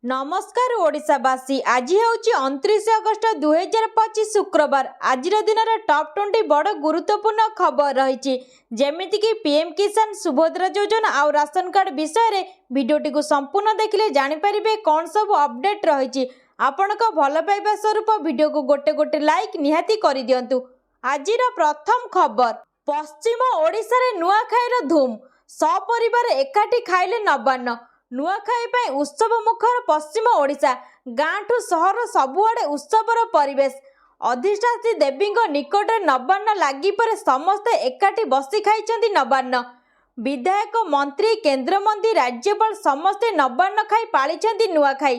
नमस्कार ओडिशावासी। आज हूँ 29 अगस्ट 2025 शुक्रवार। आज दिन टॉप 20 बड़ गुरुत्वपूर्ण खबर रही जेमिति कि पीएम किसान सुभद्रा योजना और राशन कार्ड विषय रे वीडियोटी को संपूर्ण देखिले जानिपारे कौन सब अपडेट रही। आपण भल पाइबा स्वरूप वीडियो को गोटे गोटे लाइक निहाती कर दिंतु। आज प्रथम खबर, पश्चिम ओडिशा रे नुआखाईर धूम, सपरिवार एकाठी खाइले नबान्न। नुआखाई पाई उत्सव मुखर पश्चिम ओडिशा, गाँ ठू सहर सबुआडे उत्सवर परिवेश। अधिष्ठात्री देवी निकट नबान्न लगी पर समस्ते एकाठी बसी खाई नबान्न। विधायक, मंत्री, केन्द्रमंत्री, राज्यपाल समस्ते नबान्न खाई पाली नुआखाई।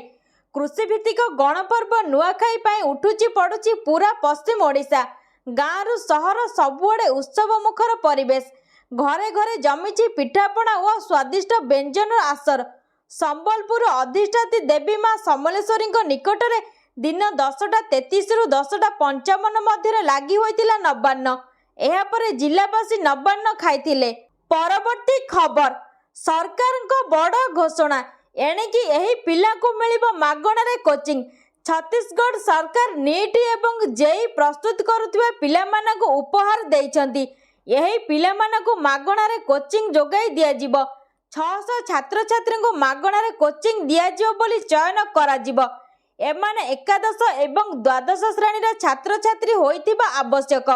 कृषिभित्तिक गणपर्व नुआखाई पाई उठुची पड़ुची पूरा पश्चिम ओडिशा, गाँ रु सहर सबुआडे उत्सव मुखर परिवेश। घरे घरे जमीची पिठापणा और स्वादिष्ट व्यंजन आसर। संबलपुर अधिष्ठात्री देवी माँ समलेश्वरी निकटरे दिन 10:33 रु 10:55 मध्य लगी होइतिला नबान्न। एहापरे जिलावासी नबान्न खाइथिले। परवर्ती खबर, सरकारଙ୍କ बड़ घोषणा, एणिकी एही पिलांकु मिलिबो मागणारे कोचिंग। छत्तीसगढ़ सरकार नीट एवं जेई प्रस्तुत करुथिबा पिलामानकु उपहार देइछंती। एही पिलामानकु मागणारे कोचिंग जोगाई दियाजिबो। 600 छात्र छात्री को मागणारे कोचिंग दियाजिबो बोली चयन कराजिबो। एमाने एकादश एवं द्वादश श्रेणी छात्र छात्री होइतिबा आवश्यक।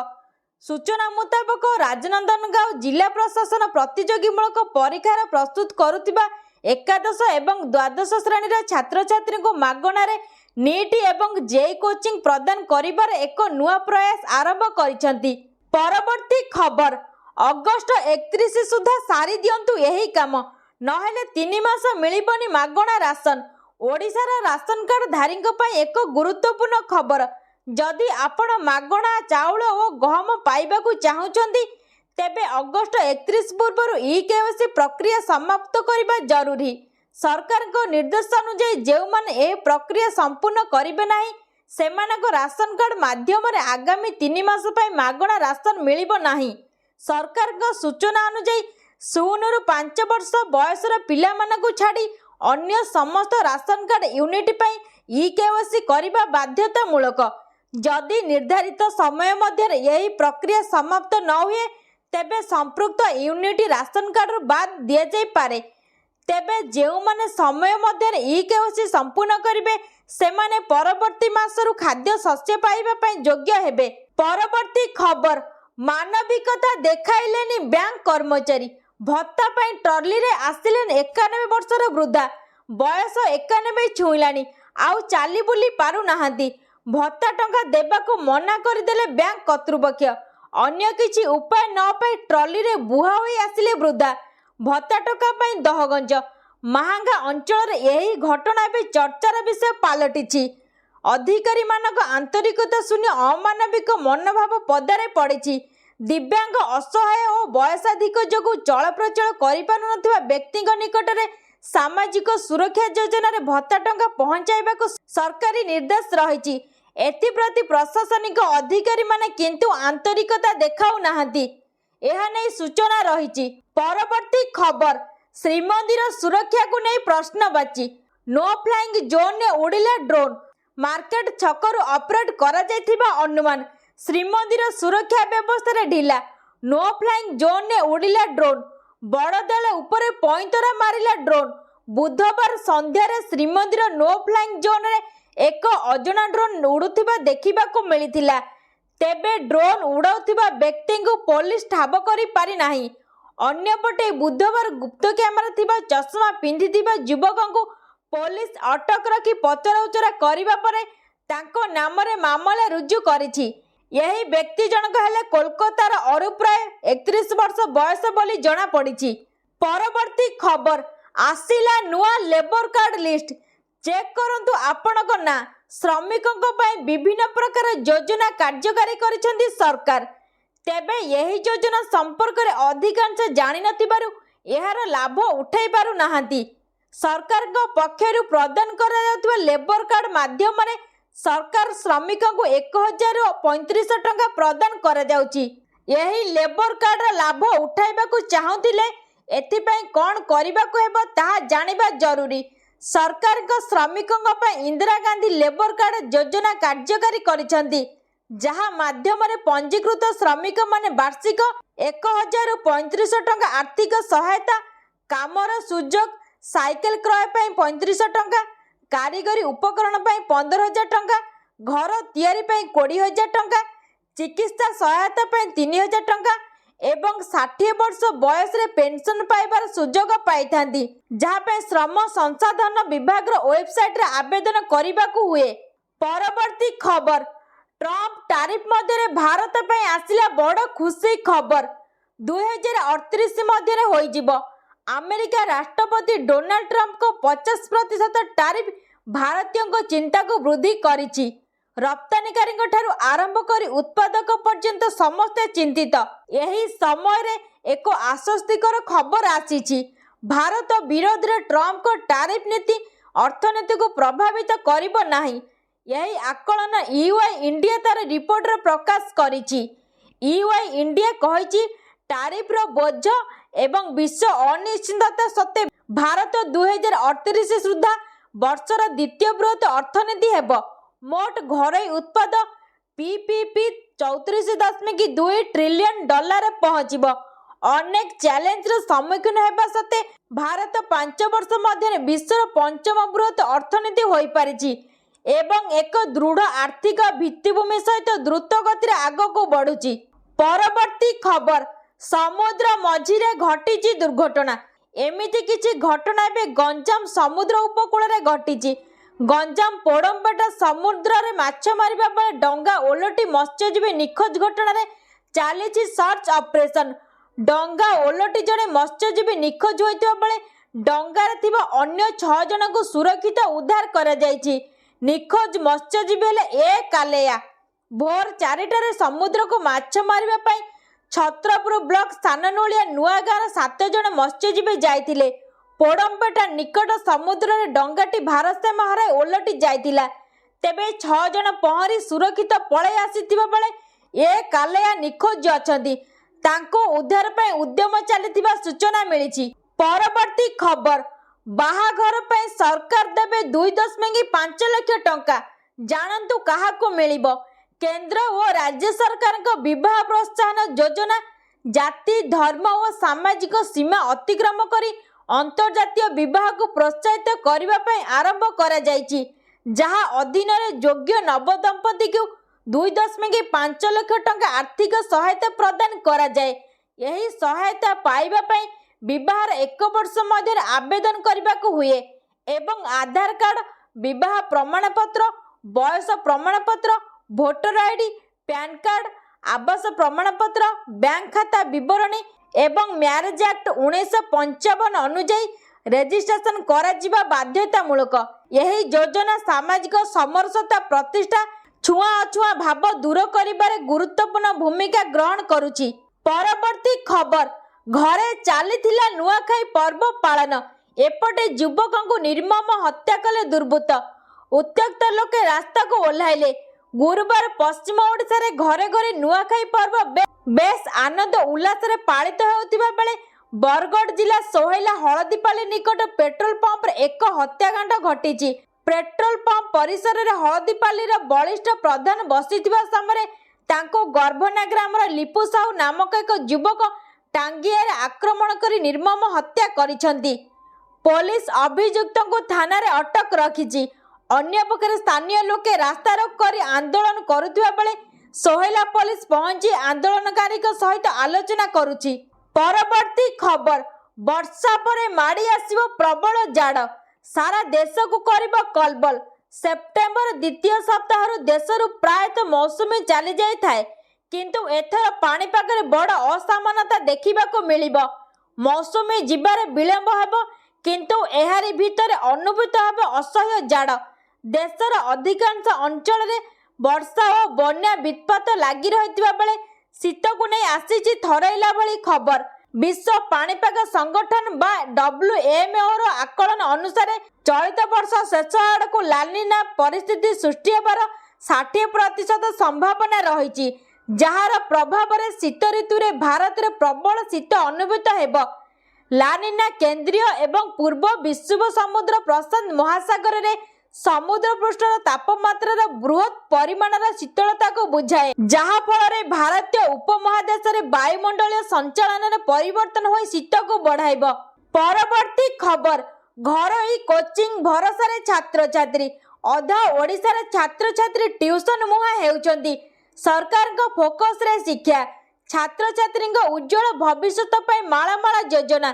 सूचना मुताबक राजनंदनगांव जिला प्रशासन प्रतियोगीमूलक परीक्षार प्रस्तुत करुथिबा एकादश एवं द्वादश श्रेणी छात्र छात्री को मागणारे नीट एवं जेई कोचिंग प्रदान करिबार एक नुआ प्रयास आरंभ करिसेंती। परवर्ती खबर, अगस्ट 31 सुधा सारी दियंतु यही काम, नहेले 3 मास मिलिबनी मागणा राशन। ओडिशार राशन कार्ड धारींक पई एक गुरुत्वपूर्ण खबर। जदि आपण मागणा चाउल और गहम पाइबाकू चाहुचंती तेबे अगस्ट 31 पूर्व ई-केवाईसी प्रक्रिया समाप्त करिबा जरूरी। सरकारक निर्देश अनुसार जेउ माने ए प्रक्रिया संपूर्ण करिबे नाही सेमानक राशन कार्ड माध्यम रे आगामी 3 मास पई मागणा राशन मिलिबो नाही। सरकार सूचना अनुसार 0 ରୁ 5 वर्ष बयसर पिला मानकु छाड़ी अन्य समस्त राशन कार्ड यूनिट पई ई-केवाईसी करिबा बाध्यतामूलक। जदि निर्धारित समय मध्य यही प्रक्रिया समाप्त न हुए तेबे संपृक्त यूनिट राशन कार्ड बाद दिया जाई पारे। तेबे जेउ माने समय मध्य ई-केवाईसी संपूर्ण करिवे सेमाने परवर्ती मासरु खाद्य शस्य पाइबा पई योग्य हेबे। परवर्ती खबर, मानविकता देखाइलेनी बैंक कर्मचारी। भत्ता पाई ट्रली रे आसिले 91 वर्षर वृद्धा, बयस 91 छुईलानी, आउ चाली बुली पारु नाहांती। भत्ता टंका देबाकू मना करदेले बैंक कर्तृपक्ष। अन्य किछि उपाय न पाई ट्रली रे बुहा होई आसिले वृद्धा। भत्ता टंका पाई दहगंज। महांगा अंचल यही घटना भी चर्चार विषय पालटिछि। अधिकारी मानक आंतरिकता शून्य अमानविक मनोभाव पदारे पड़िछि। दिव्यांग, असहाय और वयसाधिक जोगु चलप्रचल करिपारुनथिबा व्यक्ति निकटरे सामाजिक सुरक्षा योजना रे भत्ता टंका पहुंचाइबाकू सरकारी निर्देश रहिछि। एथिप्रति प्रशासनिक अधिकारी माने किंतु आंतरिकता देखाउ नाहांती। एहा नै सूचना रहिछि। परवर्ती खबर, श्रीमंदिर सुरक्षा को नहीं प्रश्नवाची। नो फ्लाइंग जोन ने उड़िला ड्रोन, मार्केट छकरु ऑपरेट करा जायथिबा अनुमान। श्रीमंदिर सुरक्षा व्यवस्था रे ढिला, नो फ्लाइंग जोन ने उड़िला ड्रोन, बड़देल उपरे पैंतरा मारिला ड्रोन। बुधवार संध्यारे श्रीमंदिर नो फ्लाइंग जोन रे एक अजଣା ड्रोन उड़ुथिबा देखिबाकू मिलिथिला। तेबे ड्रोन उड़ाउथिबा व्यक्ति को पुलिस ठाब करि पारि नाही। अन्यपटे बुधवार गुप्त कैमेरा थिबा चश्मा पिंधिथिबा युवक पुलिस अटक रखी पचराउचरा करिबा परे तांको नामरे मामला रुजु करिछि। यही व्यक्ति जनक हेले कोलकातार अरूप राय, 31 वर्ष बयस बोली जना पड़िछि। परवर्ती खबर, आसिला नुआ लेबर कार्ड लिस्ट। चेक करंतु आपणक ना। श्रमिकों पई विभिन्न प्रकार योजना कार्यकारी करिसेंती सरकार। तेबे यही योजना संपर्क रे अधिकांश जानि नथिबारु एहार लाभ उठाई पारु नाहांती। सरकार पक्षरु प्रदान करा जाउथबा लेबर कार्ड माध्यम रे सरकार श्रमिकों को 1035 टंका प्रदान करा जाउची। यही लेबर कार्ड रा लाभ उठाइबाकू चाहुथिले एथिपई कोन करिबाकू हेबो ताहा जानिबा जरूरी। सरकार श्रमिकों इंदिरा गांधी लेबर कार्ड योजना कार्यकारी करिसेंती, जहाँ माध्यम पंजीकृत श्रमिक माने वार्षिक 1035 टंका आर्थिक सहायता, कामर सुजोग, साइकेल क्रय पर 3500 टंका, कारीगरी उपकरण पर 15,000 टंका, घर तैयारी पर 20,000 टंका, चिकित्सा सहायता पर 3,000 टंका एवं 60 वर्ष बयस रे पेंशन पाइबार सुजोग पाइथांती, जहाँ पे श्रम संसाधन विभाग वेबसाइट रे आवेदन करबाकू हुए। परवर्ती खबर, ट्रम्प टैरिफ मध्य भारत पे आसिला बड़ खुशी खबर। 2038 मध्य होइजिबो। अमेरिका राष्ट्रपति डोनाल्ड ट्रम्प को 50% टैरिफ भारतीयों चिंता को वृद्धि करिछि। रप्तानिकारी ठारू आरंभ कर उत्पादक पर्यंत समस्ते चिंतित। यही समय रे एक आश्वस्तिकर खबर आसीछि। भारत विरोध रे ट्रम्प को टैरिफ नीति अर्थनीति को प्रभावित करिबो नाही। यही आकलन ईवाई इंडिया तार रिपोर्ट रे प्रकाश करिछि। ईवाई इंडिया कहिछि टैरिफ रो बोझ एवं विश्व अनिश्चितता सत्ते भारत 2038 सुधा वर्षर द्वितीय बृहत अर्थनीति हेबो। मोट घरोई उत्पाद पीपीपी 34.2 ट्रिलियन डॉलर पहुंचीबो। अनेक चैलेंज रो सम्मुखीन हेबा सत्ते भारत 5 वर्ष मध्य विश्वर पंचम बृहत अर्थनीति होई पारिछि एवं एक दृढ़ आर्थिक भित्तिभूमि सहित द्रुत गति आग को बढ़ुछि। परवर्ती खबर, समुद्र मझिरे घटिछि दुर्घटना। एमिति किछि घटना एबे गंजाम समुद्र उपकूल रे घटिछि। गंजाम पोड़मपेटा समुद्र रे माछ मारिबा बेले डंगा ओलटी मत्स्यजीवी निखोज घटना रे चालिछि सर्च ऑपरेशन। डंगा ओलटी जने मत्स्यजीवी निखोज होइतबा बेले डंगा रे थिबा अन्य 6 जन को सुरक्षित उद्धार करा जायछि। निखोज मत्स्यजीवी हेले ए कालेया। भोर 4टारे समुद्र को माछ मारिबा पई छत्रपुर ब्लॉक स्थाननुलिया नुआ गाँव 7 जन मत्स्यजीवी जाइथिले। पोड़मपेटा निकट समुद्र रे डंगाटी भारसाम्य हराई ओलटी जाइथिला। तेबे 6 जन पहरी सुरक्षित पळे आसीथिबा बेले ए कालेया निखोज अछंती। तांको उद्धार पई उद्यम चलिथिबा सूचना मिलिछि। परवर्ती खबर, बाहाघर पई सरकार देबे 2.5 लाख टंका। जानंतु काहाको मिलिबो। केंद्र और राज्य सरकार को विवाह प्रोत्साहन योजना जाति धर्म और सामाजिक सीमा अतिक्रम करी अंतर्जातीय विवाह को प्रोत्साहित करबा पई आरंभ करा जायछि, जहां अधीन रे योग्य नवदंपति को 2.5 लाख टंका आर्थिक सहायता प्रदान करा जाए। यही सहायता पाइबा पई विवाहर 1 वर्ष मध्य आवेदन करबाकू हुए एवं आधार कार्ड, विवाह प्रमाण पत्र, बयस प्रमाण पत्र, भोटर आईडी, पैन कार्ड, आवास प्रमाण पत्र, बैंक खाता विवरणी एवं मैरिज एक्ट 1955 अनुଯାୟୀ रेजिस्ट्रेशन करा बाध्यतामूलक। यही योजना सामाजिक समरसता प्रतिष्ठा, छुआ अछुआ भाव दूर करिबारे गुरुत्वपूर्ण भूमिका ग्रहण करुछि। परवर्ती खबर, घरे चलीथिला नुआखाई पर्व पालन, एपटे युवक निर्मम हत्या कले दुर्बृत्त। उत्त्यक्त लोके रास्ता को ओह्लाइले। गुरुवार पश्चिम ओडिशा रे घरे घरे नुआखाई पर्व बेस आनंद उल्लास रे पालित होउतिबा बेले बरगढ़ जिला सोहेला हळदीपाली निकट पेट्रोल पंप रे एक हत्याकांड घटिछि। पेट्रोल पंप परिसर रे हळदीपाली रे बलिष्ठ प्रधान बसिथिबा समय तांको गर्भना ग्राम रे लिपु साहू नामक एक युवक टांगिया रे आक्रमण करी निर्मम हत्या करिसंती। पुलिस अभियुक्त को थाना रे अटक रखिछि। अन्य पक्षे स्थानीय लोके रास्ता रोक करी आंदोलन करुथिबा बेले सोहेला पुलिस पहुंची आंदोलनकारी सहित आलोचना करुछि। परवर्ती खबर, वर्षा परे माड़ी आसिबो प्रबल जाड़, सारा देश को करिबो कलबल। सेप्टेम्बर द्वितीय सप्ताह देशरु प्रायतः मौसुमी चली जाई थाए, किंतु एथर पाणीपाग रे बड़ असामानता देखिबाको मिलिबो। मौसुमी जिबारे विलंब हेबो, किंतु एहारी भितरे अनुभूत हेबो असह्य जाड़। देशर अधिकांश अंचल रे वर्षा और बन्या वित्पात लगी रहितिबा बेले शीत को नहीं आसीछि थरैला भली खबर। विश्व पाणीपाग संगठन बा WMO रो आकलन अनुसार चलित वर्ष शेष आड़ को लानिना परिस्थिति सृष्टि हेबार 60% संभावना रही, जार प्रभाव शीत ऋतु रे भारत रे प्रबल शीत अनुभूत हेब। ଲାନିନା କେନ୍ଦ୍ରୀୟ ଏବଂ ପୂର୍ବ ବିଷୁବ ସମୁଦ୍ର ପ୍ରଶାନ୍ତ ମହାସାଗରରେ ସମୁଦ୍ର ପୃଷ୍ଠର ତାପମାତ୍ରାର ବୃହତ୍ ପରିମାଣର ଶୀତଳତାକୁ ବୁଝାଏ, ଯାହା ଫଳରେ ଭାରତୀୟ ଉପମହାଦେଶରେ ବାୟୁମଣ୍ଡଳୀୟ ସଞ୍ଚାଳନରେ ପରିବର୍ତ୍ତନ ହୋଇ ଶୀତକୁ ବଢ଼ାଇବ। ପରବର୍ତ୍ତୀ ଖବର, ଘରୋଇ କୋଚିଂ ଭରସାରେ ଛାତ୍ରଛାତ୍ରୀ। ଅଧା ଓଡ଼ିଶାର ଛାତ୍ରଛାତ୍ରୀ ଟ୍ୟୁସନ ମୁହାଁ ହେଉଛନ୍ତି। ସରକାରଙ୍କ ଫୋକସରେ ଶିକ୍ଷା, ଛାତ୍ରଛାତ୍ରୀଙ୍କ ଉଜ୍ଜଳ ଭବିଷ୍ୟତ ପାଇଁ ମାଳମାଳ ଯୋଜନା,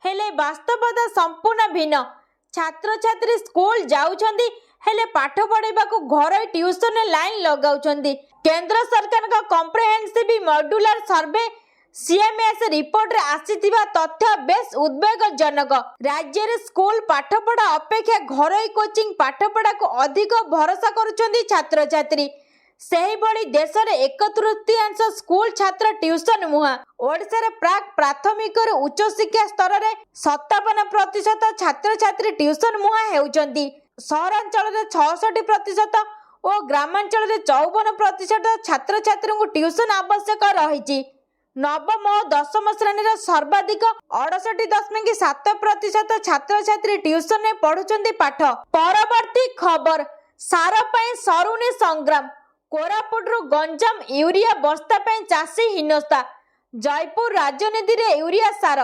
ହେଲେ ବାସ୍ତବତା ସମ୍ପୂର୍ଣ୍ଣ ଭିନ୍ନ। ଛାତ୍ରଛାତ୍ରୀ ସ୍କୁଲ ଯାଉଛନ୍ତି, ହେଲେ ପାଠ ପଢ଼ିବାକୁ ଘରୋଇ ଟ୍ୟୁସନରେ ଲାଇନ୍ ଲଗାଉଛନ୍ତି। କେନ୍ଦ୍ର ସରକାରଙ୍କ କମ୍ପ୍ରେହେନ୍ସିଭ ମଡ୍ୟୁଲାର ସର୍ଭେ CMS ରିପୋର୍ଟରେ ଆସିଥିବା ତଥ୍ୟ ବେଶ୍ ଉଦ୍ବେଗଜନକ। ରାଜ୍ୟରେ ସ୍କୁଲ ପାଠପଢ଼ା ଅପେକ୍ଷା ଘରୋଇ କୋଚିଂ ପାଠପଢ଼ାକୁ ଅଧିକ ଭରସା କରୁଛନ୍ତି ଛାତ୍ରଛାତ୍ରୀ। ସେହିଭଳି ଦେଶରେ 1/3 ସ୍କୁଲ ଛାତ୍ର ଟ୍ୟୁସନ ମୁହାଁ। ଓଡ଼ିଶାରେ ପ୍ରାକ୍ ପ୍ରାଥମିକରୁ ଉଚ୍ଚଶିକ୍ଷା ସ୍ତରରେ 57% ଛାତ୍ରଛାତ୍ରୀ ଟ୍ୟୁସନ ମୁହାଁ ହେଉଛନ୍ତି। ସହରାଞ୍ଚଳରେ 66% ଓ ଗ୍ରାମାଞ୍ଚଳରେ 54% ଛାତ୍ରଛାତ୍ରୀଙ୍କୁ ଟ୍ୟୁସନ ଆବଶ୍ୟକ ରହିଛି। ନବମ ଓ ଦଶମ ଶ୍ରେଣୀର ସର୍ବାଧିକ 68.7% ଛାତ୍ରଛାତ୍ରୀ ଟ୍ୟୁସନରେ ପଢୁଛନ୍ତି ପାଠ। ପରବର୍ତ୍ତୀ ଖବର, ସାର ପାଇଁ ସରୁନି ସଂଗ୍ରାମ। କୋରାପୁଟରୁ ଗଞ୍ଜାମ ୟୁରିଆ ବସ୍ତା ପାଇଁ ଚାଷୀ ହୀନସ୍ତା। ଜୟପୁର ରାଜନୀତିରେ ୟୁରିଆ ସାର।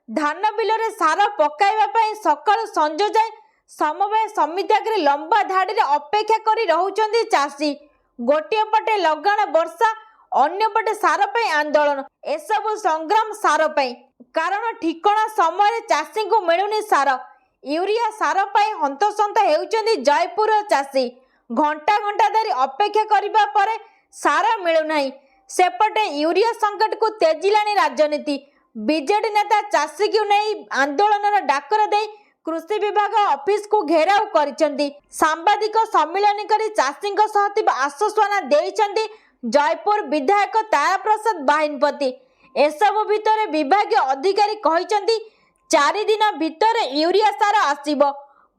ଧାନ ବିଲରେ ସାର ପକାଇବା ପାଇଁ ସକାଳୁ ସଞ୍ଜ ଯାଏ ସମବାୟ ସମିତି ଆଗରେ ଲମ୍ବା ଧାଡ଼ିରେ ଅପେକ୍ଷା କରି ରହୁଛନ୍ତି ଚାଷୀ। ଗୋଟିଏ ପଟେ ଲଗାଣ ବର୍ଷା, ଅନ୍ୟପଟେ ସାର ପାଇଁ ଆନ୍ଦୋଳନ। ଏସବୁ ସଂଗ୍ରାମ ସାର ପାଇଁ, କାରଣ ଠିକଣା ସମୟରେ ଚାଷୀଙ୍କୁ ମିଳୁନି ସାର। ୟୁରିଆ ସାର ପାଇଁ ହନ୍ତସନ୍ତ ହେଉଛନ୍ତି ଜୟପୁରର ଚାଷୀ। ଘଣ୍ଟା ଘଣ୍ଟା ଧରି ଅପେକ୍ଷା କରିବା ପରେ ସାର ମିଳୁନାହିଁ। ସେପଟେ ୟୁରିଆ ସଂକଟକୁ ତେଜିଲାଣି ରାଜନୀତି। ବିଜେଡି ନେତା ଚାଷୀକୁ ନେଇ ଆନ୍ଦୋଳନର ଡାକରା ଦେଇ କୃଷି ବିଭାଗ ଅଫିସକୁ ଘେରାଉ କରିଛନ୍ତି। ସାମ୍ବାଦିକ ସମ୍ମିଳନୀ କରି ଚାଷୀଙ୍କ ସହ ଥିବା ଆଶ୍ୱାସନା ଦେଇଛନ୍ତି ଜୟପୁର ବିଧାୟକ ତାରାପ୍ରସାଦ ବାହିନୀପତି। ଏସବୁ ଭିତରେ ବିଭାଗୀୟ ଅଧିକାରୀ କହିଛନ୍ତି 4 ଦିନ ଭିତରେ ୟୁରିଆ ସାର ଆସିବ।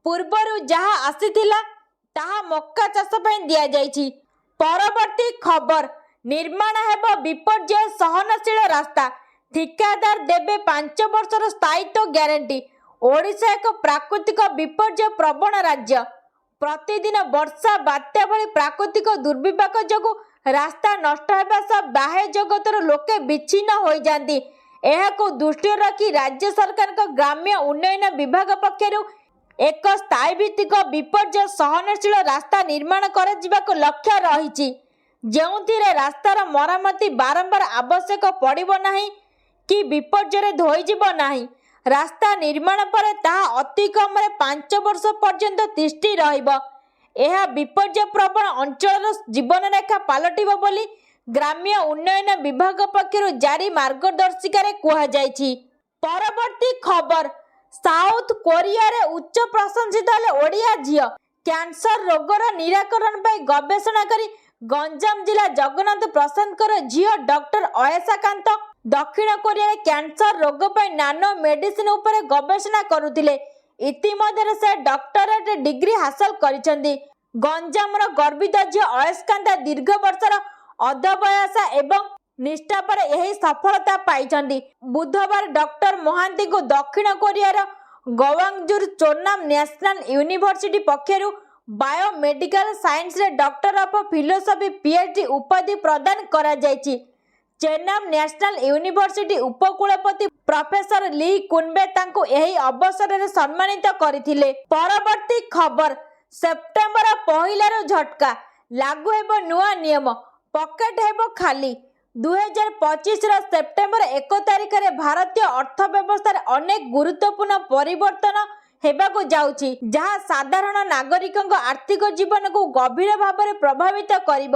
ପୂର୍ବରୁ ଯାହା ଆସିଥିଲା ତାହା ମକା ଚାଷ ପାଇଁ ଦିଆଯାଇଛି। ପରବର୍ତ୍ତୀ ଖବର, ନିର୍ମାଣ ହେବ ବିପର୍ଯ୍ୟୟ ସହନଶୀଳ ରାସ୍ତା। ଠିକାଦାର ଦେବେ 5 ବର୍ଷର ସ୍ଥାୟିତ୍ୱ ଗ୍ୟାରେଣ୍ଟି। ଓଡ଼ିଶା ଏକ ପ୍ରାକୃତିକ ବିପର୍ଯ୍ୟୟ ପ୍ରବଣ ରାଜ୍ୟ। ପ୍ରତିଦିନ ବର୍ଷା, ବାତ୍ୟା ଭଳି ପ୍ରାକୃତିକ ଦୁର୍ବିପାକ ଯୋଗୁଁ ରାସ୍ତା ନଷ୍ଟ ହେବା ସହ ବାହ୍ୟ ଜଗତର ଲୋକେ ବିଚ୍ଛିନ୍ନ ହୋଇଯାନ୍ତି। ଏହାକୁ ଦୃଷ୍ଟିରେ ରଖି ରାଜ୍ୟ ସରକାରଙ୍କ ଗ୍ରାମ୍ୟ ଉନ୍ନୟନ ବିଭାଗ ପକ୍ଷରୁ ଏକ ସ୍ଥାୟୀ ଭିତ୍ତିକ ବିପର୍ଯ୍ୟୟ ସହନଶୀଳ ରାସ୍ତା ନିର୍ମାଣ କରାଯିବାକୁ ଲକ୍ଷ୍ୟ ରହିଛି, ଯେଉଁଥିରେ ରାସ୍ତାର ମରାମତି ବାରମ୍ବାର ଆବଶ୍ୟକ ପଡ଼ିବ ନାହିଁ କି ବିପର୍ଯ୍ୟୟରେ ଧୋଇଯିବ ନାହିଁ। ରାସ୍ତା ନିର୍ମାଣ ପରେ ତାହା ଅତି କମରେ 5 ବର୍ଷ ପର୍ଯ୍ୟନ୍ତ ତିଷ୍ଠି ରହିବ। ଏହା ବିପର୍ଯ୍ୟୟ ପ୍ରବଣ ଅଞ୍ଚଳର ଜୀବନରେଖା ପାଲଟିବ ବୋଲି ଗ୍ରାମ୍ୟ ଉନ୍ନୟନ ବିଭାଗ ପକ୍ଷରୁ ଜାରି ମାର୍ଗଦର୍ଶିକାରେ କୁହାଯାଇଛି। ପରବର୍ତ୍ତୀ ଖବର, ସାଉଥ କୋରିଆରେ ଉଚ୍ଚ ପ୍ରଶଂସିତ ହେଲେ ଓଡ଼ିଆ ଝିଅ। କ୍ୟାନ୍ସର ରୋଗର ନିରାକରଣ ପାଇଁ ଗବେଷଣା କରି ଗଞ୍ଜାମ ଜିଲ୍ଲା ଜଗନ୍ନାଥ ପ୍ରସାଦଙ୍କର ଝିଅ ଡକ୍ଟର ଅୟେଶାକାନ୍ତ ଦକ୍ଷିଣ କୋରିଆରେ କ୍ୟାନ୍ସର ରୋଗ ପାଇଁ ନାନୋ ମେଡିସିନ ଉପରେ ଗବେଷଣା କରୁଥିଲେ। ଇତିମଧ୍ୟରେ ସେ ଡକ୍ଟରେଟ ଡିଗ୍ରୀ ହାସଲ କରିଛନ୍ତି। ଗଞ୍ଜାମର ଗର୍ବିତ ଝିଅ ଅୟେଶାକାନ୍ତ ଦୀର୍ଘ ବର୍ଷର ଅଧ୍ୟବସାୟ ଏବଂ ନିଷ୍ଠା ପରେ ଏହି ସଫଳତା ପାଇଛନ୍ତି। ବୁଧବାର ଡକ୍ଟର ମହାନ୍ତିଙ୍କୁ ଦକ୍ଷିଣ କୋରିଆର ଗୱାଙ୍ଗଜୁର ଚୋନାମ ନ୍ୟାସନାଲ ୟୁନିଭର୍ସିଟି ପକ୍ଷରୁ ବାୟୋମେଡିକାଲ ସାଇନ୍ସରେ ଡକ୍ଟର ଅଫ ଫିଲୋସଫି PhD ଉପାଧି ପ୍ରଦାନ କରାଯାଇଛି। ଚେନ୍ନାମ ନ୍ୟାସନାଲ ୟୁନିଭର୍ସିଟି ଉପକୁଳପତି ପ୍ରଫେସର ଲି କୁନବେ ତାଙ୍କୁ ଏହି ଅବସରରେ ସମ୍ମାନିତ କରିଥିଲେ। ପରବର୍ତ୍ତୀ ଖବର, ସେପ୍ଟେମ୍ବର 1ରୁ ଝଟକା ଲାଗୁ ହେବ ନୂଆ ନିୟମ, ପକେଟ ହେବ ଖାଲି। 2025ର ସେପ୍ଟେମ୍ବର 1 ତାରିଖରେ ଭାରତୀୟ ଅର୍ଥ ବ୍ୟବସ୍ଥାରେ ଅନେକ ଗୁରୁତ୍ୱପୂର୍ଣ୍ଣ ପରିବର୍ତ୍ତନ ହେବାକୁ ଯାଉଛି, ଯାହା ସାଧାରଣ ନାଗରିକଙ୍କ ଆର୍ଥିକ ଜୀବନକୁ ଗଭୀର ଭାବରେ ପ୍ରଭାବିତ କରିବ।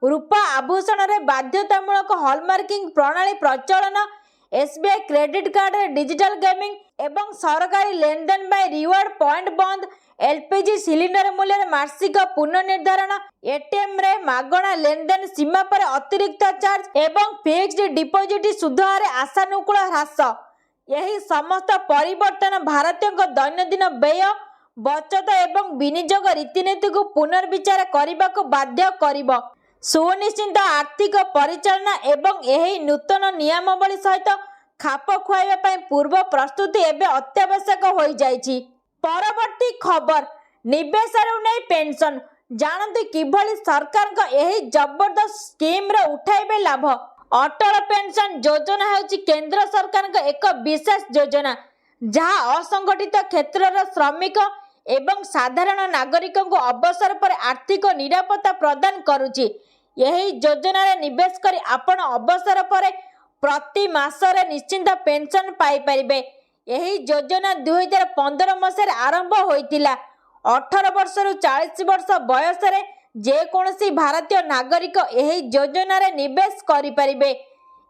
ରୂପା ଆଭୂଷଣରେ ବାଧ୍ୟତାମୂଳକ ହଲମାର୍କିଂ ପ୍ରଣାଳୀ ପ୍ରଚଳନ, SBI କ୍ରେଡିଟ୍ କାର୍ଡରେ ଡିଜିଟାଲ ଗେମିଂ ଏବଂ ସରକାରୀ ଲେନଦେନ ପାଇଁ ରିୱାର୍ଡ ପଏଣ୍ଟ ବନ୍ଦ, LPG ସିଲିଣ୍ଡର ମୂଲ୍ୟରେ ମାସିକ ପୁନଃନିର୍ଦ୍ଧାରଣ, ATMରେ ମାଗଣା ଲେନଦେନ ସୀମା ପରେ ଅତିରିକ୍ତ ଚାର୍ଜ ଏବଂ ଫିକ୍ସଡ ଡିପୋଜିଟ୍ ସୁଧ ହାରରେ ଆଶାନୁକୂଳ ହ୍ରାସ। ଏହି ସମସ୍ତ ପରିବର୍ତ୍ତନ ଭାରତୀୟଙ୍କ ଦୈନନ୍ଦିନ ବ୍ୟୟ, ବଚତ ଏବଂ ବିନିଯୋଗ ରୀତିନୀତିକୁ ପୁନର୍ବିଚାର କରିବାକୁ ବାଧ୍ୟ କରିବ। ସୁନିଶ୍ଚିତ ଆର୍ଥିକ ପରିଚାଳନା ଏବଂ ଏହି ନୂତନ ନିୟମାବଳୀ ସହିତ ଖାପ ଖୁଆଇବା ପାଇଁ ପୂର୍ବ ପ୍ରସ୍ତୁତି ଏବେ ଅତ୍ୟାବଶ୍ୟକ ହୋଇଯାଇଛି। ପରବର୍ତ୍ତୀ ଖବର, ନିବେଶରୁ ନେଇ ପେନ୍ସନ୍। ଜାଣନ୍ତି କିଭଳି ସରକାରଙ୍କ ଏହି ଜବରଦସ୍ତ ସ୍କିମ୍ର ଉଠାଇବେ ଲାଭ। ଅଟଳ ପେନ୍ସନ୍ ଯୋଜନା ହେଉଛି କେନ୍ଦ୍ର ସରକାରଙ୍କ ଏକ ବିଶେଷ ଯୋଜନା, ଯାହା ଅସଂଗଠିତ କ୍ଷେତ୍ରର ଶ୍ରମିକ ଏବଂ ସାଧାରଣ ନାଗରିକଙ୍କୁ ଅବସର ପରେ ଆର୍ଥିକ ନିରାପତ୍ତା ପ୍ରଦାନ କରୁଛି। ଏହି ଯୋଜନାରେ ନିବେଶ କରି ଆପଣ ଅବସର ପରେ ପ୍ରତି ମାସରେ ନିଶ୍ଚିତ ପେନ୍ସନ୍ ପାଇପାରିବେ। ଏହି ଯୋଜନା 2015 ମସିହାରେ ଆରମ୍ଭ ହୋଇଥିଲା। 18 ବର୍ଷରୁ 40 ବର୍ଷ ବୟସରେ ଯେକୌଣସି ଭାରତୀୟ ନାଗରିକ ଏହି ଯୋଜନାରେ ନିବେଶ କରିପାରିବେ।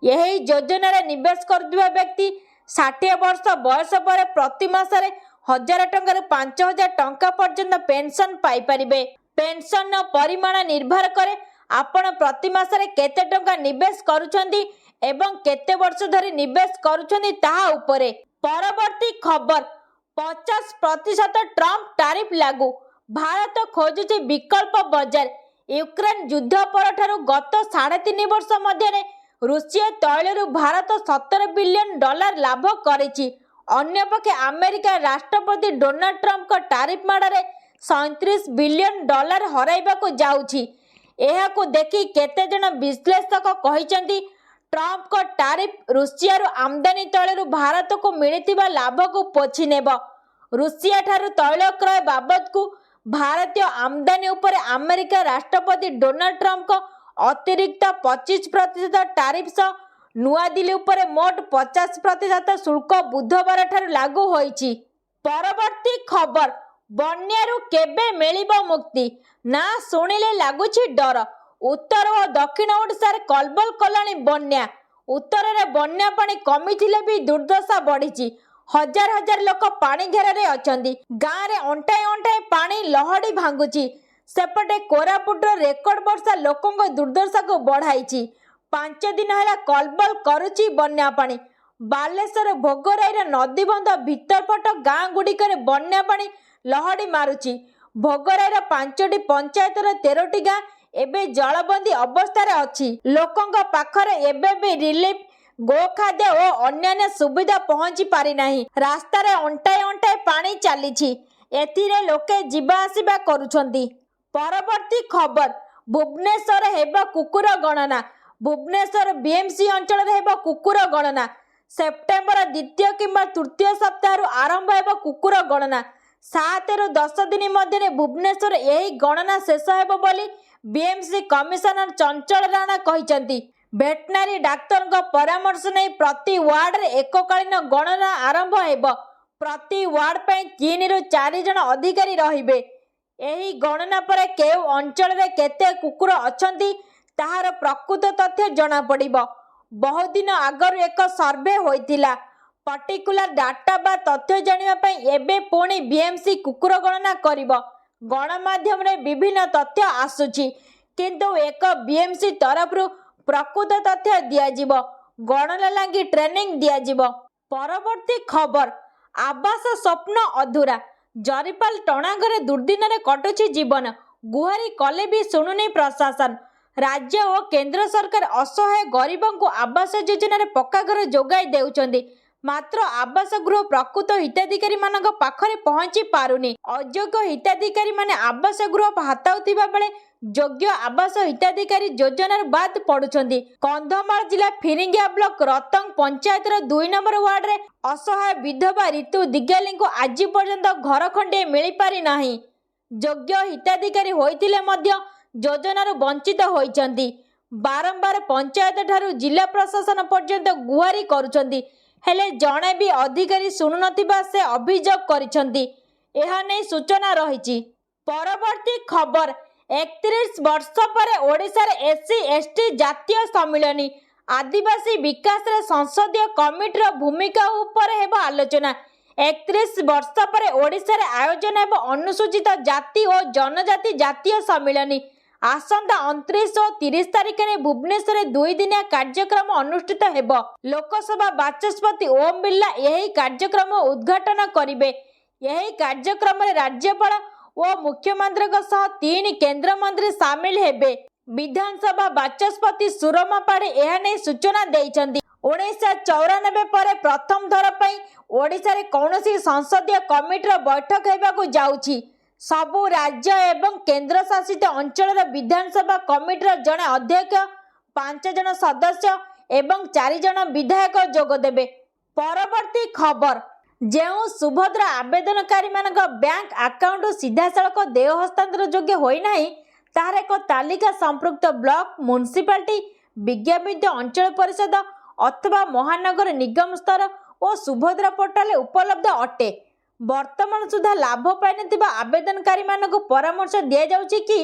ଏହି ଯୋଜନାରେ ନିବେଶ କରୁଥିବା ବ୍ୟକ୍ତି 60 ବର୍ଷ ବୟସ ପରେ ପ୍ରତି ମାସରେ 1000 ଟଙ୍କାରୁ 5000 ଟଙ୍କା ପର୍ଯ୍ୟନ୍ତ ପେନ୍ସନ୍ ପାଇପାରିବେ। ପେନ୍ସନ୍ର ପରିମାଣ ନିର୍ଭର କରେ ଆପଣ ପ୍ରତି ମାସରେ କେତେ ଟଙ୍କା ନିବେଶ କରୁଛନ୍ତି ଏବଂ କେତେ ବର୍ଷ ଧରି ନିବେଶ କରୁଛନ୍ତି ତାହା ଉପରେ। ପରବର୍ତ୍ତୀ ଖବର, 50% ଟ୍ରମ୍ପ ଟାରିଫ୍ ଲାଗୁ। ଭାରତ ଖୋଜୁଛି ବିକଳ୍ପ ବଜାର। ୟୁକ୍ରେନ୍ ଯୁଦ୍ଧ ପରଠାରୁ ଗତ 3.5 ବର୍ଷ ମଧ୍ୟରେ ରୁଷୀୟ ତୈଳରୁ ଭାରତ $17 ବିଲିୟନ ଲାଭ କରିଛି। ଅନ୍ୟପକ୍ଷେ ଆମେରିକା ରାଷ୍ଟ୍ରପତି ଡୋନାଲ୍ଡ ଟ୍ରମ୍ପଙ୍କ ଟାରିଫ୍ ମାଡ଼ରେ $37 ବିଲିୟନ ହରାଇବାକୁ ଯାଉଛି। ଏହାକୁ ଦେଖି କେତେଜଣ ବିଶ୍ଳେଷକ କହିଛନ୍ତି ଟ୍ରମ୍ପଙ୍କ ଟାରିଫ୍ ରୁଷିଆରୁ ଆମଦାନୀ ତୈଳରୁ ଭାରତକୁ ମିଳିଥିବା ଲାଭକୁ ପୋଛି ନେବ। ରୁଷିଆଠାରୁ ତୈଳ କ୍ରୟ ବାବଦକୁ ଭାରତୀୟ ଆମଦାନୀ ଉପରେ ଆମେରିକା ରାଷ୍ଟ୍ରପତି ଡୋନାଲ୍ଡ ଟ୍ରମ୍ପଙ୍କ ଅତିରିକ୍ତ 25% ଟାରିଫ୍ ସହ ନୂଆଦିଲ୍ଲୀ ଉପରେ ମୋଟ 50% ଶୁଳ୍କ ବୁଧବାରଠାରୁ ଲାଗୁ ହୋଇଛି। ପରବର୍ତ୍ତୀ ଖବର, ବନ୍ୟାରୁ କେବେ ମିଳିବ ମୁକ୍ତି? ନା ଶୁଣିଲେ ଲାଗୁଛି ଡର। ଉତ୍ତର ଓ ଦକ୍ଷିଣ ଓଡ଼ିଶାରେ କଲବଲ କଲାଣି ବନ୍ୟା। ଉତ୍ତରରେ ବନ୍ୟା ପାଣି କମିଥିଲେ ବି ଦୁର୍ଦ୍ଦଶା ବଢ଼ିଛି। ହଜାର ହଜାର ଲୋକ ପାଣି ଘେରରେ ଅଛନ୍ତି। ଗାଁରେ ଅଣ୍ଟାଏ ଅଣ୍ଟାଏ ପାଣି ଲହଡ଼ି ଭାଙ୍ଗୁଛି। ସେପଟେ କୋରାପୁଟର ରେକର୍ଡ ବର୍ଷା ଲୋକଙ୍କ ଦୁର୍ଦ୍ଦଶାକୁ ବଢ଼ାଇଛି। 5 ଦିନ ହେଲା କଲବଲ କରୁଛି ବନ୍ୟା ପାଣି। ବାଲେଶ୍ୱର ଭୋଗରାଇର ନଦୀବନ୍ଧ ଭିତରପଟ ଗାଁ ଗୁଡ଼ିକରେ ବନ୍ୟା ପାଣି ଲହଡ଼ି ମାରୁଛି। ଭୋଗରାଇର 5ଟି ପଞ୍ଚାୟତର 13ଟି ଗାଁ ଏବେ ଜଳବନ୍ଦୀ ଅବସ୍ଥାରେ ଅଛି। ଲୋକଙ୍କ ପାଖରେ ଏବେ ବି ରିଲିଫ୍, ଗୋଖାଦ୍ୟ ଓ ଅନ୍ୟାନ୍ୟ ସୁବିଧା ପହଞ୍ଚି ପାରିନାହିଁ। ରାସ୍ତାରେ ଅଣ୍ଟାଏ ଅଣ୍ଟାଏ ପାଣି ଚାଲିଛି। ଏଥିରେ ଲୋକେ ଯିବା ଆସିବା କରୁଛନ୍ତି। ପରବର୍ତ୍ତୀ ଖବର, ଭୁବନେଶ୍ୱରରେ ହେବ କୁକୁର ଗଣନା। ଭୁବନେଶ୍ୱର ବିଏମ୍ସି ଅଞ୍ଚଳରେ ହେବ କୁକୁର ଗଣନା। ସେପ୍ଟେମ୍ବର 2ୟ କିମ୍ବା 3ୟ ସପ୍ତାହରୁ ଆରମ୍ଭ ହେବ କୁକୁର ଗଣନା। 7ରୁ 10 ଦିନ ମଧ୍ୟରେ ଭୁବନେଶ୍ୱରରେ ଏହି ଗଣନା ଶେଷ ହେବ ବୋଲି ବିଏମ୍ସି କମିଶନର ଚଞ୍ଚଳ ରାଣା କହିଛନ୍ତି। ଭେଟନାରୀ ଡାକ୍ତରଙ୍କ ପରାମର୍ଶ ନେଇ ପ୍ରତି ୱାର୍ଡରେ ଏକକାଳୀନ ଗଣନା ଆରମ୍ଭ ହେବ। ପ୍ରତି ୱାର୍ଡ ପାଇଁ 3ରୁ 4 ଜଣ ଅଧିକାରୀ ରହିବେ। ଏହି ଗଣନା ପରେ କେଉଁ ଅଞ୍ଚଳରେ କେତେ କୁକୁର ଅଛନ୍ତି ତାହାର ପ୍ରକୃତ ତଥ୍ୟ ଜଣାପଡ଼ିବ। ବହୁଦିନ ଆଗରୁ ଏକ ସର୍ଭେ ହୋଇଥିଲା। ପର୍ଟିକୁଲାର ଡାଟା ବା ତଥ୍ୟ ଜାଣିବା ପାଇଁ ଏବେ ପୁଣି ବିଏମ୍ସି କୁକୁର ଗଣନା କରିବ। ଗଣମାଧ୍ୟମରେ ବିଭିନ୍ନ ତଥ୍ୟ ଆସୁଛି, କିନ୍ତୁ ଏକ ବିଏମ୍ସି ତରଫରୁ ପ୍ରକୃତ ତଥ୍ୟ ଦିଆଯିବ। ଗଣନା ଲାଗି ଟ୍ରେନିଂ ଦିଆଯିବ। ପରବର୍ତ୍ତୀ ଖବର, ଆବାସ ସ୍ୱପ୍ନ ଅଧୁରା। ଜରିପାଲ ଟଣାଘରେ ଦୁର୍ଦ୍ଦିନରେ କଟୁଛି ଜୀବନ। ଗୁହାରି କଲେ ବି ଶୁଣୁନି ପ୍ରଶାସନ। ରାଜ୍ୟ ଓ କେନ୍ଦ୍ର ସରକାର ଅସହାୟ ଗରିବଙ୍କୁ ଆବାସ ଯୋଜନାରେ ପକ୍କା ଘର ଯୋଗାଇ ଦେଉଛନ୍ତି, ମାତ୍ର ଆବାସ ଗୃହ ପ୍ରକୃତ ହିତାଧିକାରୀମାନଙ୍କ ପାଖରେ ପହଞ୍ଚି ପାରୁନି। ଅଯୋଗ୍ୟ ହିତାଧିକାରୀମାନେ ଆବାସ ଗୃହ ହାତାଉଥିବା ବେଳେ ଯୋଗ୍ୟ ଆବାସ ହିତାଧିକାରୀ ଯୋଜନାରୁ ବାଦ୍ ପଡୁଛନ୍ତି। କନ୍ଧମାଳ ଜିଲ୍ଲା ଫିରିଙ୍ଗିଆ ବ୍ଲକ ରତଙ୍ଗ ପଞ୍ଚାୟତର 2 ନମ୍ବର ୱାର୍ଡରେ ଅସହାୟ ବିଧବା ରିତୁ ଦିଗାଲିଙ୍କୁ ଆଜି ପର୍ଯ୍ୟନ୍ତ ଘର ଖଣ୍ଡିଏ ମିଳିପାରି ନାହିଁ। ଯୋଗ୍ୟ ହିତାଧିକାରୀ ହୋଇଥିଲେ ମଧ୍ୟ ଯୋଜନାରୁ ବଞ୍ଚିତ ହୋଇଛନ୍ତି। ବାରମ୍ବାର ପଞ୍ଚାୟତ ଠାରୁ ଜିଲ୍ଲା ପ୍ରଶାସନ ପର୍ଯ୍ୟନ୍ତ ଗୁହାରି କରୁଛନ୍ତି, ହେଲେ ଜଣେ ବି ଅଧିକାରୀ ଶୁଣୁନଥିବା ସେ ଅଭିଯୋଗ କରିଛନ୍ତି। ଏହା ନେଇ ସୂଚନା ରହିଛି। ପରବର୍ତ୍ତୀ ଖବର, 31 ବର୍ଷ ପରେ ଓଡ଼ିଶାରେ SC/ST ଜାତୀୟ ସମ୍ମିଳନୀ। ଆଦିବାସୀ ବିକାଶରେ ସଂସଦୀୟ କମିଟିର ଭୂମିକା ଉପରେ ହେବ ଆଲୋଚନା। 31 ବର୍ଷ ପରେ ଓଡ଼ିଶାରେ ଆୟୋଜନ ହେବ ଅନୁସୂଚିତ ଜାତି ଓ ଜନଜାତି ଜାତୀୟ ସମ୍ମିଳନୀ। ଆସନ୍ତା 29 ଓ 30 ତାରିଖରେ ଭୁବନେଶ୍ୱରରେ 2 ଦିନିଆ କାର୍ଯ୍ୟକ୍ରମ ଅନୁଷ୍ଠିତ ହେବ। ଲୋକସଭା ବାଚସ୍ପତି ଓମ୍ ବିର୍ଲା ଏହି କାର୍ଯ୍ୟକ୍ରମ ଉଦ୍ଘାଟନ କରିବେ। ଏହି କାର୍ଯ୍ୟକ୍ରମରେ ରାଜ୍ୟପାଳ ଓ ମୁଖ୍ୟମନ୍ତ୍ରୀଙ୍କ ସହ 3 କେନ୍ଦ୍ରମନ୍ତ୍ରୀ ସାମିଲ ହେବେ। ବିଧାନସଭା ବାଚସ୍ପତି ସୁରମା ପାଢ଼ୀ ଏହା ନେଇ ସୂଚନା ଦେଇଛନ୍ତି। 1994 ପରେ ପ୍ରଥମ ଥର ପାଇଁ ଓଡ଼ିଶାରେ କୌଣସି ସଂସଦୀୟ କମିଟିର ବୈଠକ ହେବାକୁ ଯାଉଛି। ସବୁ ରାଜ୍ୟ ଏବଂ କେନ୍ଦ୍ରଶାସିତ ଅଞ୍ଚଳର ବିଧାନସଭା କମିଟିର ଜଣେ ଅଧ୍ୟକ୍ଷ, 5 ଜଣ ସଦସ୍ୟ ଏବଂ 4 ଜଣ ବିଧାୟକ ଯୋଗ ଦେବେ। ପରବର୍ତ୍ତୀ ଖବର, ଯେଉଁ ସୁଭଦ୍ରା ଆବେଦନକାରୀମାନଙ୍କ ବ୍ୟାଙ୍କ ଆକାଉଣ୍ଟ ସିଧାସଳଖ ଦେୟ ହସ୍ତାନ୍ତର ଯୋଗ୍ୟ ହୋଇନାହିଁ, ତାହାର ଏକ ତାଲିକା ସମ୍ପୃକ୍ତ ବ୍ଲକ, ମ୍ୟୁନିସିପାଲିଟି, ବିଜ୍ଞାପିତ ଅଞ୍ଚଳ ପରିଷଦ ଅଥବା ମହାନଗର ନିଗମ ସ୍ତର ଓ ସୁଭଦ୍ରା ପୋର୍ଟାଲରେ ଉପଲବ୍ଧ ଅଟେ। ବର୍ତ୍ତମାନ ସୁଦ୍ଧା ଲାଭ ପାଇନଥିବା ଆବେଦନକାରୀମାନଙ୍କୁ ପରାମର୍ଶ ଦିଆଯାଉଛି କି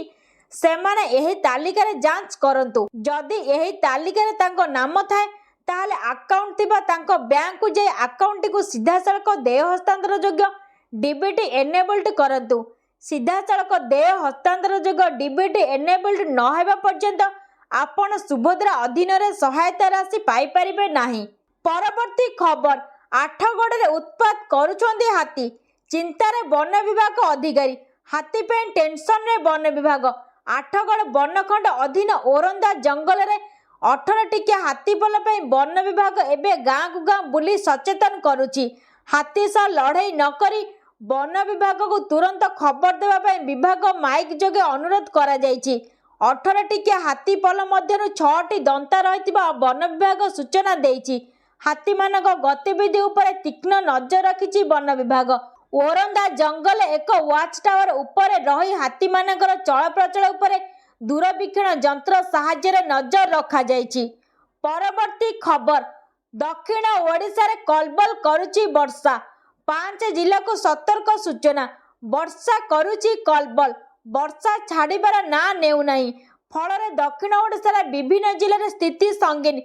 ସେମାନେ ଏହି ତାଲିକାରେ ଯାଞ୍ଚ କରନ୍ତୁ। ଯଦି ଏହି ତାଲିକାରେ ତାଙ୍କ ନାମ ଥାଏ, ତାହେଲେ ଆକାଉଣ୍ଟ ଥିବା ତାଙ୍କ ବ୍ୟାଙ୍କକୁ ଯାଇ ଆକାଉଣ୍ଟଟିକୁ ସିଧାସଳଖ ଦେୟ ହସ୍ତାନ୍ତର ଯୋଗ୍ୟ ଡିବିଟି ଏନେବଲ୍ଡ କରନ୍ତୁ। ସିଧାସଳଖ ଦେୟ ହସ୍ତାନ୍ତର ଯୋଗ୍ୟ ଡିବିଟି ଏନେବଲ୍ଡ ନ ହେବା ପର୍ଯ୍ୟନ୍ତ ଆପଣ ସୁଭଦ୍ରା ଅଧୀନରେ ସହାୟତା ରାଶି ପାଇପାରିବେ ନାହିଁ। ପରବର୍ତ୍ତୀ ଖବର, ଆଠଗଡ଼ରେ ଉତ୍ପାତ କରୁଛନ୍ତି ହାତୀ, ଚିନ୍ତାରେ ବନ ବିଭାଗ ଅଧିକାରୀ। ହାତୀ ପାଇଁ ଟେନସନରେ ବନ ବିଭାଗ। ଆଠଗଡ଼ ବନଖଣ୍ଡ ଅଧୀନ ଓରନ୍ଦା ଜଙ୍ଗଲରେ 18 ଟିକିଆ ହାତୀପଲ ପାଇଁ ବନ ବିଭାଗ ଏବେ ଗାଁକୁ ଗାଁ ବୁଲି ସଚେତନ କରୁଛି। ହାତୀ ସହ ଲଢ଼େଇ ନକରି ବନ ବିଭାଗକୁ ତୁରନ୍ତ ଖବର ଦେବା ପାଇଁ ବିଭାଗ ମାଇକ୍ ଯୋଗେ ଅନୁରୋଧ କରାଯାଇଛି। 18 ଟିକିଆ ହାତୀପଲ ମଧ୍ୟରୁ 6ଟି ଦନ୍ତା ରହିଥିବା ବନ ବିଭାଗ ସୂଚନା ଦେଇଛି। ହାତୀମାନଙ୍କ ଗତିବିଧି ଉପରେ ତୀକ୍ଷ୍ଣ ନଜର ରଖିଛି ବନ ବିଭାଗ। ଓରନ୍ଦା ଜଙ୍ଗଲରେ ଏକ ୱାଚ୍ ଟାୱାର ଉପରେ ରହି ହାତୀମାନଙ୍କର ଚଳପ୍ରଚଳ ଉପରେ ଦୂରବୀକ୍ଷଣ ଯନ୍ତ୍ର ସାହାଯ୍ୟରେ ନଜର ରଖାଯାଇଛି। ପରବର୍ତ୍ତୀ ଖବର, ଦକ୍ଷିଣ ଓଡ଼ିଶାରେ କଲବଲ କରୁଛି ବର୍ଷା, 5 ଜିଲ୍ଲାକୁ ସତର୍କ ସୂଚନା। ବର୍ଷା କରୁଛି କଲବଲ, ବର୍ଷା ଛାଡ଼ିବାର ନାଁ ନେଉନାହିଁ। ଫଳରେ ଦକ୍ଷିଣ ଓଡ଼ିଶାର ବିଭିନ୍ନ ଜିଲ୍ଲାରେ ସ୍ଥିତି ସଙ୍ଗୀନ।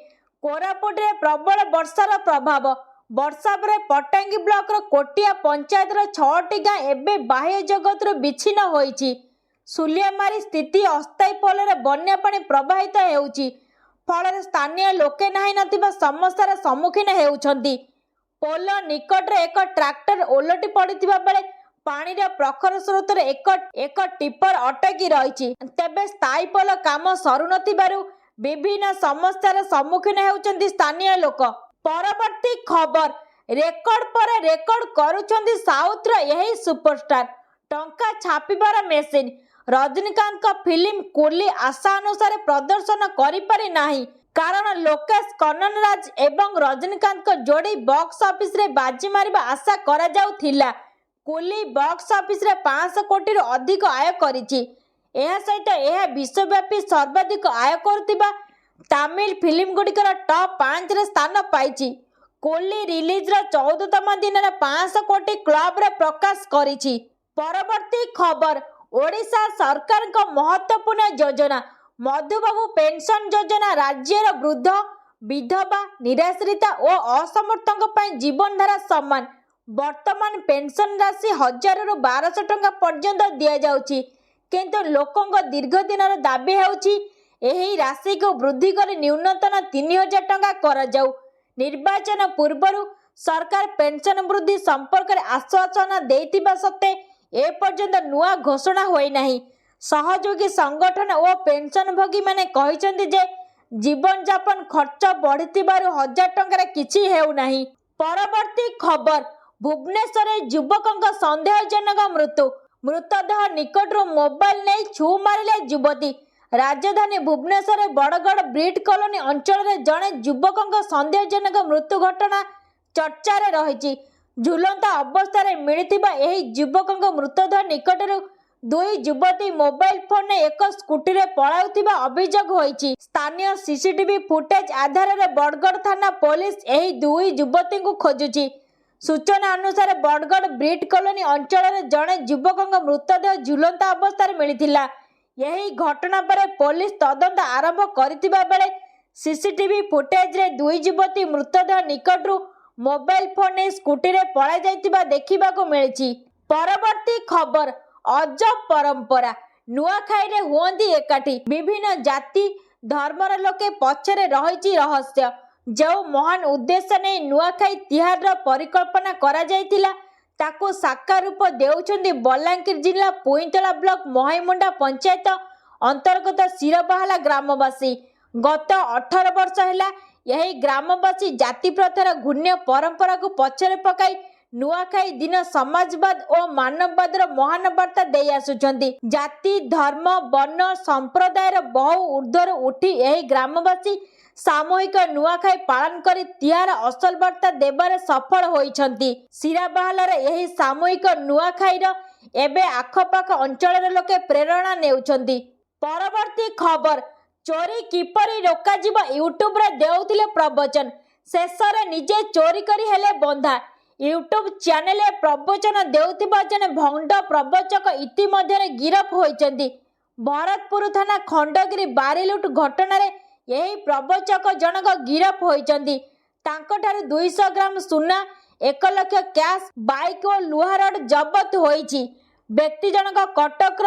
କୋରାପୁଟରେ ପ୍ରବଳ ବର୍ଷାର ପ୍ରଭାବ। ବର୍ଷା ପରେ ପଟାଙ୍ଗୀ ବ୍ଲକର କୋଟିଆ ପଞ୍ଚାୟତର 6ଟି ଗାଁ ଏବେ ବାହ୍ୟ ଜଗତରୁ ବିଚ୍ଛିନ୍ନ ହୋଇଛି। ସୁଲିଆମାରୀ ସ୍ଥିତି ଅସ୍ଥାୟୀ ପୋଲରେ ବନ୍ୟା ପାଣି ପ୍ରବାହିତ ହେଉଛି। ଫଳରେ ସ୍ଥାନୀୟ ଲୋକେ ନାହିଁ ନଥିବା ସମସ୍ୟାର ସମ୍ମୁଖୀନ ହେଉଛନ୍ତି। ପୋଲ ନିକଟରେ ଏକ ଟ୍ରାକ୍ଟର ଓଲଟି ପଡ଼ିଥିବା ବେଳେ ପାଣିର ପ୍ରଖର ସ୍ରୋତରେ ଏକ ଟିପର ଅଟକି ରହିଛି। ତେବେ ସ୍ଥାୟୀ ପୋଲ କାମ ସରୁନଥିବାରୁ ବିଭିନ୍ନ ସମସ୍ୟାର ସମ୍ମୁଖୀନ ହେଉଛନ୍ତି ସ୍ଥାନୀୟ ଲୋକ। ପରବର୍ତ୍ତୀ ଖବର, ରେକର୍ଡ ପରେ ରେକର୍ଡ କରୁଛନ୍ତି ସାଉଥର ଏହି ସୁପରଷ୍ଟାର। ଟଙ୍କା ଛାପିବାର ମେସିନ୍। ରଜନୀକାନ୍ତଙ୍କ ଫିଲ୍ମ କୁଲି ଆଶା ଅନୁସାରେ ପ୍ରଦର୍ଶନ କରିପାରି ନାହିଁ। କାରଣ ଲୋକେଶ କନଗରାଜ ଏବଂ ରଜନୀକାନ୍ତଙ୍କ ଯୋଡ଼ି ବକ୍ସ ଅଫିସରେ ବାଜି ମାରିବା ଆଶା କରାଯାଉଥିଲା। କୁଲି ବକ୍ସ ଅଫିସରେ 500 କୋଟିରୁ ଅଧିକ ଆୟ କରିଛି। ଏହା ସହିତ ଏହା ବିଶ୍ୱବ୍ୟାପୀ ସର୍ବାଧିକ ଆୟ କରୁଥିବା ତାମିଲ ଫିଲ୍ମଗୁଡ଼ିକର ଟପ୍ 5ରେ ସ୍ଥାନ ପାଇଛି। କୁଲି ରିଲିଜର 14ତମ ଦିନରେ 500 କୋଟି କ୍ଲବରେ ପ୍ରକାଶ କରିଛି। ପରବର୍ତ୍ତୀ ଖବର, ଓଡ଼ିଶା ସରକାରଙ୍କ ମହତ୍ତ୍ୱପୂର୍ଣ୍ଣ ଯୋଜନା ମଧୁବାବୁ ପେନସନ ଯୋଜନା ରାଜ୍ୟର ବୃଦ୍ଧ, ବିଧବା, ନିରାଶ୍ରିତା ଓ ଅସମର୍ଥଙ୍କ ପାଇଁ ଜୀବନଧାରା ସମାନ। ବର୍ତ୍ତମାନ ପେନସନ ରାଶି 1000ରୁ 1200 ଟଙ୍କା ପର୍ଯ୍ୟନ୍ତ ଦିଆଯାଉଛି। କିନ୍ତୁ ଲୋକଙ୍କ ଦୀର୍ଘଦିନର ଦାବି ହେଉଛି ଏହି ରାଶିକୁ ବୃଦ୍ଧି କରି ନ୍ୟୁନତମ 3000 ଟଙ୍କା କରାଯାଉ। ନିର୍ବାଚନ ପୂର୍ବରୁ ସରକାର ପେନସନ ବୃଦ୍ଧି ସମ୍ପର୍କରେ ଆଶ୍ୱାସନା ଦେଇଥିବା ସତ୍ତ୍ୱେ ଏପର୍ଯ୍ୟନ୍ତ ନୂଆ ଘୋଷଣା ହୋଇନାହିଁ। ସହଯୋଗୀ ସଂଗଠନ ଓ ପେନସନଭୋଗୀମାନେ କହିଛନ୍ତି ଯେ ଜୀବନଯାପନ ଖର୍ଚ୍ଚ ବଢ଼ିଥିବାରୁ 1000 ଟଙ୍କାରେ କିଛି ହେଉନାହିଁ। ପରବର୍ତ୍ତୀ ଖବର, ଭୁବନେଶ୍ୱରରେ ଯୁବକଙ୍କ ସନ୍ଦେହଜନକ ମୃତ୍ୟୁ। ମୃତଦେହ ନିକଟରୁ ମୋବାଇଲ ନେଇ ଛୁ ମାରିଲେ ଯୁବତୀ। ରାଜଧାନୀ ଭୁବନେଶ୍ୱରରେ ବଡ଼ଗଡ଼ ବ୍ରିଡ୍ କଲୋନୀ ଅଞ୍ଚଳରେ ଜଣେ ଯୁବକଙ୍କ ସନ୍ଦେହଜନକ ମୃତ୍ୟୁ ଘଟଣା ଚର୍ଚ୍ଚାରେ ରହିଛି। ଝୁଲନ୍ତା ଅବସ୍ଥାରେ ମିଳିଥିବା ଏହି ଯୁବକଙ୍କ ମୃତଦେହ ନିକଟରୁ 2 ଯୁବତୀ ମୋବାଇଲ ଫୋନ ନେଇ ଏକ ସ୍କୁଟିରେ ପଳାଉଥିବା ଅଭିଯୋଗ ହୋଇଛି। ସ୍ଥାନୀୟ ସିସିଟିଭି ଫୁଟେଜ ଆଧାରରେ ବଡ଼ଗଡ଼ ଥାନା ପୋଲିସ ଏହି 2 ଯୁବତୀଙ୍କୁ ଖୋଜୁଛି। ସୂଚନା ଅନୁସାରେ ବଡ଼ଗଡ଼ ବ୍ରିଡ୍ କଲୋନୀ ଅଞ୍ଚଳରେ ଜଣେ ଯୁବକଙ୍କ ମୃତଦେହ ଝୁଲନ୍ତା ଅବସ୍ଥାରେ ମିଳିଥିଲା। ଏହି ଘଟଣା ପରେ ପୋଲିସ ତଦନ୍ତ ଆରମ୍ଭ କରିଥିବା ବେଳେ ସିସିଟିଭି ଫୁଟେଜରେ 2 ଯୁବତୀ ମୃତଦେହ ନିକଟରୁ ମୋବାଇଲ ଫୋନ ନେଇ ସ୍କୁଟିରେ ପଳାଇ ଯାଇଥିବା ଦେଖିବାକୁ ମିଳିଛି। ପରବର୍ତ୍ତୀ ଖବର, ଅଜବ ପରମ୍ପରା। ନୂଆଖାଇରେ ହୁଅନ୍ତି ଏକାଠି ବିଭିନ୍ନ ଜାତି ଧର୍ମର ଲୋକେ। ପଛରେ ରହିଛି ରହସ୍ୟ। ଯେଉଁ ମହାନ ଉଦ୍ଦେଶ୍ୟ ନେଇ ନୂଆଖାଇ ତିହାରର ପରିକଳ୍ପନା କରାଯାଇଥିଲା, ତାକୁ ସାକାର ରୂପ ଦେଉଛନ୍ତି ବଲାଙ୍ଗୀର ଜିଲ୍ଲା ପୁଇଁତଳା ବ୍ଲକ ମହିମୁଣ୍ଡା ପଞ୍ଚାୟତ ଅନ୍ତର୍ଗତ ଶିରବାହାଲା ଗ୍ରାମବାସୀ। ଗତ 18 ବର୍ଷ ହେଲା ଏହି ଗ୍ରାମବାସୀ ଜାତି ପ୍ରଥାର ଘୃଣ୍ୟ ପରମ୍ପରାକୁ ପଛରେ ପକାଇ ନୂଆଖାଇ ଦିନ ସମାଜବାଦ ଓ ମାନବବାଦର ମହାନ ବାର୍ତ୍ତା ଦେଇ ଆସୁଛନ୍ତି। ଜାତି ଧର୍ମ ବର୍ଣ୍ଣ ସମ୍ପ୍ରଦାୟର ବହୁ ଊର୍ଦ୍ଧ୍ୱରୁ ଉଠି ଏହି ଗ୍ରାମବାସୀ ସାମୂହିକ ନୂଆଖାଇ ପାଳନ କରି ତିହାର ଅସଲ ବାର୍ତ୍ତା ଦେବାରେ ସଫଳ ହୋଇଛନ୍ତି। ଶିରାବାହାଲାର ଏହି ସାମୂହିକ ନୂଆଖାଇର ଏବେ ଆଖପାଖ ଅଞ୍ଚଳର ଲୋକେ ପ୍ରେରଣା ନେଉଛନ୍ତି। ପରବର୍ତ୍ତୀ ଖବର, ଚୋରି କିପରି ରୋକାଯିବ ୟୁଟ୍ୟୁବରେ ଦେଉଥିଲେ ପ୍ରବଚନ, ଶେଷରେ ନିଜେ ଚୋରି କରି ହେଲେ ବନ୍ଧା। ୟୁଟ୍ୟୁବ ଚ୍ୟାନେଲରେ ପ୍ରବଚନ ଦେଉଥିବା ଜଣେ ଭଣ୍ଡ ପ୍ରବଚକ ଇତିମଧ୍ୟରେ ଗିରଫ ହୋଇଛନ୍ତି। ଭରତପୁର ଥାନା ଖଣ୍ଡଗିରି ବାରିଲୁଟ ଘଟଣାରେ ଏହି ପ୍ରବଚକ ଜଣକ ଗିରଫ ହୋଇଛନ୍ତି। ତାଙ୍କଠାରୁ 200 ଗ୍ରାମ ସୁନା, 1 ଲକ୍ଷ କ୍ୟାଶ, ବାଇକ୍ ଓ ଲୁହା ରଡ୍ ଜବତ ହୋଇଛି। ବ୍ୟକ୍ତି ଜଣକ କଟକର।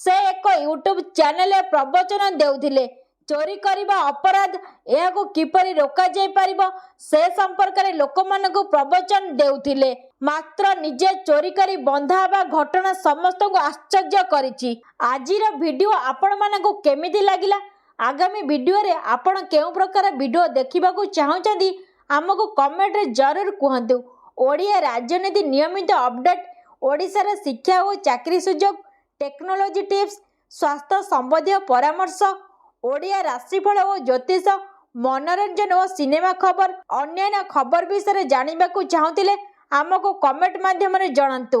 ସେ ଏକ ୟୁଟ୍ୟୁବ ଚ୍ୟାନେଲରେ ପ୍ରବଚନ ଦେଉଥିଲେ। ଚୋରି କରିବା ଅପରାଧ, ଏହାକୁ କିପରି ରୋକାଯାଇ ପାରିବ ସେ ସମ୍ପର୍କରେ ଲୋକମାନଙ୍କୁ ପ୍ରବଚନ ଦେଉଥିଲେ। ମାତ୍ର ନିଜେ ଚୋରି କରି ବନ୍ଧା ହେବା ଘଟଣା ସମସ୍ତଙ୍କୁ ଆଶ୍ଚର୍ଯ୍ୟ କରିଛି। ଆଜିର ଭିଡିଓ ଆପଣମାନଙ୍କୁ କେମିତି ଲାଗିଲା? ଆଗାମୀ ଭିଡିଓରେ ଆପଣ କେଉଁ ପ୍ରକାର ଭିଡିଓ ଦେଖିବାକୁ ଚାହୁଁଛନ୍ତି ଆମକୁ କମେଣ୍ଟରେ ଜରୁର କୁହନ୍ତୁ। ଓଡ଼ିଆ ରାଜନୀତି ନିୟମିତ ଅପଡେଟ୍, ଓଡ଼ିଶାର ଶିକ୍ଷା ଓ ଚାକିରି ସୁଯୋଗ, ଟେକ୍ନୋଲୋଜି ଟିପ୍ସ, ସ୍ୱାସ୍ଥ୍ୟ ସମ୍ବନ୍ଧୀୟ ପରାମର୍ଶ, ଓଡ଼ିଆ ରାଶିଫଳ ଓ ଜ୍ୟୋତିଷ, ମନୋରଞ୍ଜନ ଓ ସିନେମା ଖବର, ଅନ୍ୟାନ୍ୟ ଖବର ବିଷୟରେ ଜାଣିବାକୁ ଚାହୁଁଥିଲେ ଆମକୁ କମେଣ୍ଟ ମାଧ୍ୟମରେ ଜଣାନ୍ତୁ।